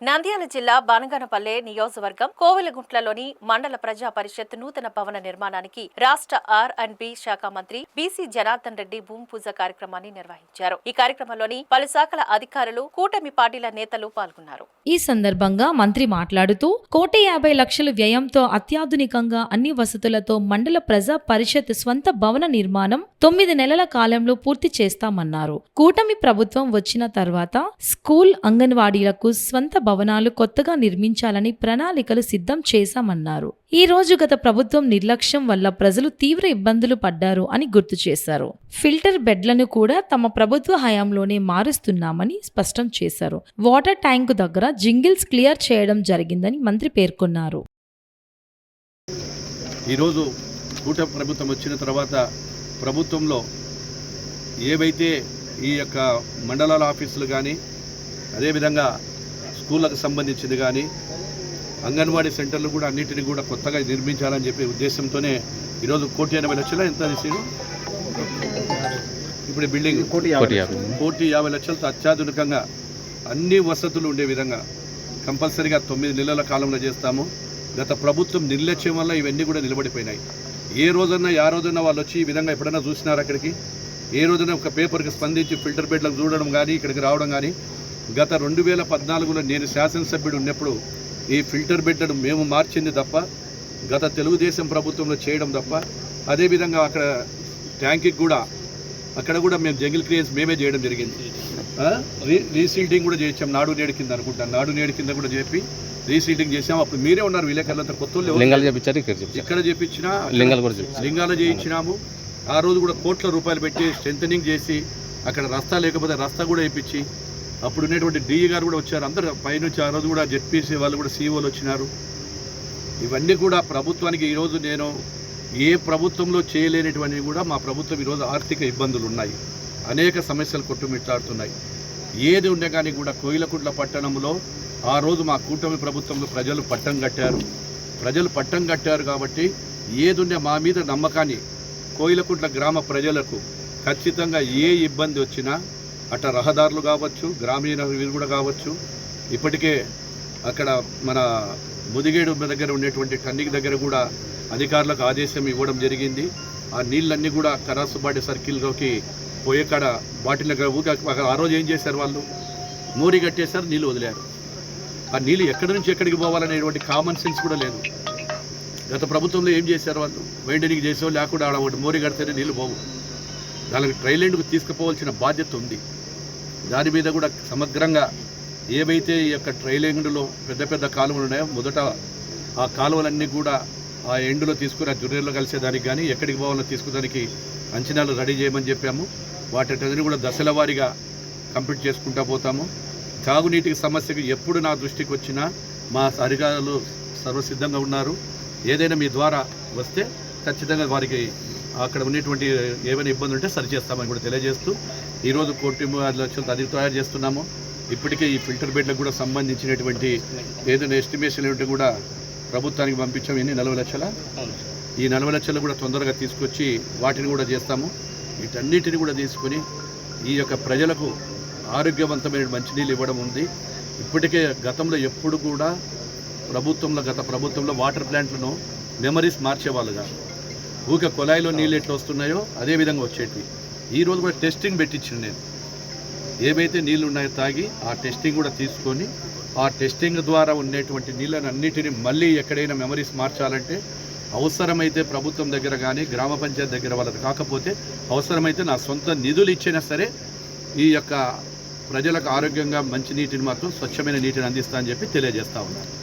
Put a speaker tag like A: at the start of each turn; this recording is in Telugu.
A: నంద్యాల జిల్లా బానగనపల్లె నియోజకవర్గం కోవెలగుంట్లలోని మండల ప్రజా పరిషత్ నూతన భవన నిర్మాణానికి రాష్ట్ర ఆర్&బి శాఖ మంత్రి బీసీ జనార్దన్ రెడ్డి భూమి పూజ కార్యక్రమాన్ని నిర్వహించారు. ఈ కార్యక్రమంలోని పలు శాఖల అధికారులు, కూటమి పార్టీల నేతలు పాల్గొన్నారు.
B: ఈ సందర్భంగా మంత్రి మాట్లాడుతూ 1,50,00,000 వ్యయంతో అత్యాధునికంగా అన్ని వసతులతో మండల ప్రజా పరిషత్ స్వంత భవన నిర్మాణం 9 నెలల కాలంలో పూర్తి చేస్తామన్నారు. కూటమి ప్రభుత్వం వచ్చిన తర్వాత స్కూల్, అంగన్వాడీలకు స్వంత భవనాలు కొత్తగా నిర్మించాలని ప్రణాళికలు సిద్ధం చేశామన్నారు. ఈ రోజు గత ప్రభుత్వం నిర్లక్ష్యం వల్ల ప్రజలు తీవ్ర ఇబ్బందులు పడ్డారు అని గుర్తు చేశారు. ఫిల్టర్ బెడ్లను కూడా తమ ప్రభుత్వ హయాంలోనే మారుస్తున్నామని స్పష్టం చేశారు. వాటర్ ట్యాంకు దగ్గర జింగిల్స్ క్లియర్ చేయడం జరిగిందని మంత్రి పేర్కొన్నారు.
C: ఈరోజు కూటమి ప్రభుత్వం వచ్చిన తర్వాత ప్రభుత్వంలో ఏవైతే ఈ యొక్క మండలాల ఆఫీసులు కానీ, అదేవిధంగా స్కూళ్ళకు సంబంధించింది కానీ, అంగన్వాడీ సెంటర్లు కూడా అన్నింటినీ కూడా కొత్తగా నిర్మించాలని చెప్పే ఉద్దేశంతోనే ఈరోజు 1,80,00,000 ఎంత తీసిరు. ఇప్పుడు బిల్డింగ్ 1,50,00,000తో అత్యాధునికంగా అన్ని వసతులు ఉండే విధంగా కంపల్సరీగా 9 నెలల కాలంలో చేస్తాము. గత ప్రభుత్వం నిర్లక్ష్యం వల్ల ఇవన్నీ కూడా నిలబడిపోయినాయి. ఏ రోజున వాళ్ళు వచ్చి ఈ విధంగా ఎప్పుడైనా చూసినారు అక్కడికి? ఏ రోజున ఒక పేపర్కి స్పందించి ఫిల్టర్ బెడ్లకు చూడడం కానీ, ఇక్కడికి రావడం కానీ? గత 2014లో నేను శాసనసభ్యుడు ఉన్నప్పుడు ఈ ఫిల్టర్ బెడ్లను మేము మార్చింది తప్ప, గత తెలుగుదేశం ప్రభుత్వంలో చేయడం తప్ప, అదేవిధంగా అక్కడ ట్యాంక్కి కూడా అక్కడ కూడా మేము జంగిల్ క్లియరెన్స్ మేమే చేయడం జరిగింది. రీసీల్డింగ్ కూడా చేయించాం. నాడు నేడు కింద అనుకుంటాను, నాడు నేడు కింద కూడా చెప్పి రీసీల్డింగ్ చేసాం. అప్పుడు మీరే ఉన్నారు విలేకరులంతా. కొత్త ఇక్కడ చేయించినా లింగాలు చేయించినాము. ఆ రోజు కూడా కోట్ల రూపాయలు పెట్టి స్ట్రెంథనింగ్ చేసి అక్కడ రస్తా లేకపోతే రస్తా కూడా వేయించి అప్పుడు ఉన్నటువంటి డిఈ గారు కూడా వచ్చారు. అందరూ పైనుంచి ఆ రోజు కూడా జెడ్పీసీ వాళ్ళు కూడా సీఓలు వచ్చినారు. ఇవన్నీ కూడా ప్రభుత్వానికి ఈరోజు నేను ఏ ప్రభుత్వంలో చేయలేనిటువంటివి కూడా మా ప్రభుత్వం ఈరోజు ఆర్థిక ఇబ్బందులు ఉన్నాయి, అనేక సమస్యలు కొట్టుమిట్టాడుతున్నాయి. ఏది ఉండే కానీ కూడా కోయిలకుంట్ల పట్టణంలో ఆ రోజు మా కూటమి ప్రభుత్వంలో ప్రజలు పట్టం కట్టారు కాబట్టి ఏది ఉండే మా మీద నమ్మకాన్ని కోయిలకుంట్ల గ్రామ ప్రజలకు ఖచ్చితంగా ఏ ఇబ్బంది వచ్చినా అట్లా రహదారులు కావచ్చు, గ్రామీణ వీరు కూడా కావచ్చు. ఇప్పటికే అక్కడ మన ముదిగేడు దగ్గర ఉండేటువంటి టన్నిక్ దగ్గర కూడా అధికారులకు ఆదేశం ఇవ్వడం జరిగింది. ఆ నీళ్ళన్నీ కూడా కరాసుబాటి సర్కిల్లోకి పోయే కాడ బాటిల్ ఆ రోజు ఏం చేశారు? వాళ్ళు మోరి కట్టేశారు, నీళ్ళు వదిలేరు. ఆ నీళ్ళు ఎక్కడి నుంచి ఎక్కడికి పోవాలనేటువంటి కామన్ సెన్స్ కూడా లేదు. గత ప్రభుత్వంలో ఏం చేశారు? వాళ్ళు వైండనింగ్ చేసో లేకుండా ఆడ ఒకటి మోరి కడితేనే నీళ్ళు పోవు. దానికి ట్రైలెండ్కు తీసుకుపోవాల్సిన బాధ్యత ఉంది. దాని మీద కూడా సమగ్రంగా ఏవైతే ఈ యొక్క ట్రైలెండ్లో పెద్ద పెద్ద కాలువలు ఉన్నాయో మొదట ఆ కాలువలన్నీ కూడా ఆ ఎండులో తీసుకుని ఆ జుర్రేలో కలిసేదానికి కానీ, ఎక్కడికి పోవాలో తీసుకుదానికి అంచనాలు రెడీ చేయమని చెప్పాము. వాటిని కూడా దశల వారీగా కంప్లీట్ చేసుకుంటూ పోతాము. తాగునీటికి సమస్యకు ఎప్పుడు నా దృష్టికి వచ్చినా మా అధికారులు సర్వసిద్ధంగా ఉన్నారు. ఏదైనా మీ ద్వారా వస్తే ఖచ్చితంగా వారికి అక్కడ ఉన్నటువంటి ఏమైనా ఇబ్బంది ఉంటే సరిచేస్తామని కూడా తెలియజేస్తూ ఈరోజు 1,50,00,000 అది తయారు చేస్తున్నాము. ఇప్పటికే ఈ ఫిల్టర్ బెడ్లకు కూడా సంబంధించినటువంటి ఏదైనా ఎస్టిమేషన్ ఉంటే కూడా ప్రభుత్వానికి పంపించాము. ఎన్ని 40 లక్షల? ఈ 40 లక్షలు కూడా తొందరగా తీసుకొచ్చి వాటిని కూడా చేస్తాము. వీటన్నిటిని కూడా తీసుకొని ఈ యొక్క ప్రజలకు ఆరోగ్యవంతమైన మంచినీళ్ళు ఇవ్వడం ఉంది. ఇప్పటికే గతంలో ఎప్పుడు కూడా గత ప్రభుత్వంలో వాటర్ ప్లాంట్లను మెమరీస్ మార్చేవాళ్ళు కాదు. ఊక కొలాయిలో నీళ్ళు ఎట్లా వస్తున్నాయో అదేవిధంగా వచ్చేటివి. ఈరోజు కూడా టెస్టింగ్ పెట్టించిన నేను ఏవైతే నీళ్ళు ఉన్నాయో తాగి ఆ టెస్టింగ్ కూడా తీసుకొని ఆ టెస్టింగ్ ద్వారా ఉండేటువంటి నీళ్ళని అన్నిటినీ మళ్ళీ ఎక్కడైనా మెమరీస్ మార్చాలంటే అవసరమైతే ప్రభుత్వం దగ్గర కానీ, గ్రామ పంచాయతీ దగ్గర వాళ్ళది కాకపోతే అవసరమైతే నా సొంత నిధులు ఇచ్చినా సరే ఈ యొక్క ప్రజలకు ఆరోగ్యంగా మంచి నీటిని మాత్రం స్వచ్ఛమైన నీటిని అందిస్తా అని చెప్పి తెలియజేస్తా ఉన్నాను.